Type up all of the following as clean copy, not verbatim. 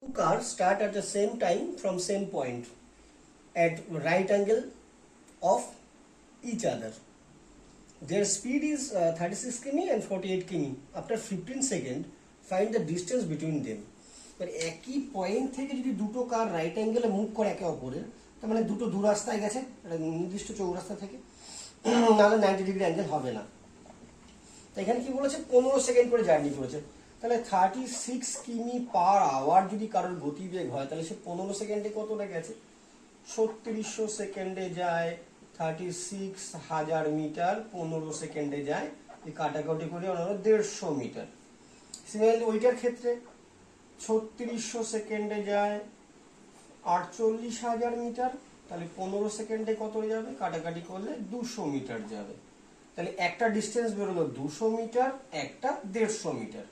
Two cars start at the same time from same point at right angle of each other. Their speed is 36 km and 48 km. After 15 seconds, find the distance between them. মানে একই point থেকে যদি দুটো car right অ্যাঙ্গেলে move করে একে অপরের, তার মানে দুটো দু রাস্তায় গেছে নির্দিষ্ট চৌরাস্তা থেকে, নাহলে 90 ডিগ্রি অ্যাঙ্গেল হবে না। তো এখানে কি বলেছে, 15 সেকেন্ড করে জার্নি করেছে। তাহলে 36 কিমি পার আওয়ার যদি কারোর গতিবেগ হয়, তাহলে সে 15 সেকেন্ডে কতটা গেছে? 3600 সেকেন্ডে যায় 36,000 মিটার, 15 সেকেন্ডে যায়, এই কাটাকাটি করে ওনারা 150 মিটার। সিমিলারলি ওইটার ক্ষেত্রে 3600 সেকেন্ডে যায় 48,000 মিটার, তাহলে 15 সেকেন্ডে কত যাবে? কাটাকাটি করলে 200 মিটার যাবে। তাহলে একটা ডিস্টেন্স বেরোলো 200 মিটার, একটা 150 মিটার।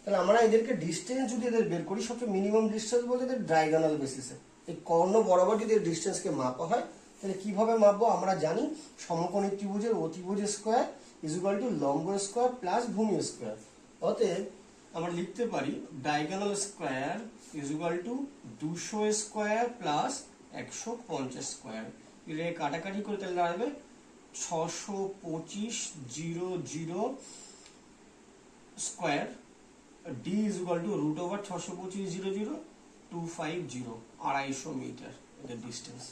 তাহলে আমরা এদেরকে ডিস্টেন্স যদি এদের বের করি, সবচেয়ে মিনিমাম ডিস্টেন্স বলতে এদের ডায়াগোনাল বেসিসে, এই কর্ণ বরাবর যদি এর ডিস্টেন্সকে মাপা হয়, তাহলে কিভাবে মাপবো? আমরা জানি সমকোণী ত্রিভুজের অতিভুজ স্কোয়ার ইজ ইকুয়াল টু লম্ব স্কোয়ার প্লাস ভূমি স্কোয়ার। অতএব আমরা লিখতে পারি diagonal square is equal to 200 square plus 150 square. এর কাটাকাটি করে তাহলে দাঁড়াবে 625 0 square. d is equal to root over 625 0 0 250, 250 metre এদের ডিস্টেন্স।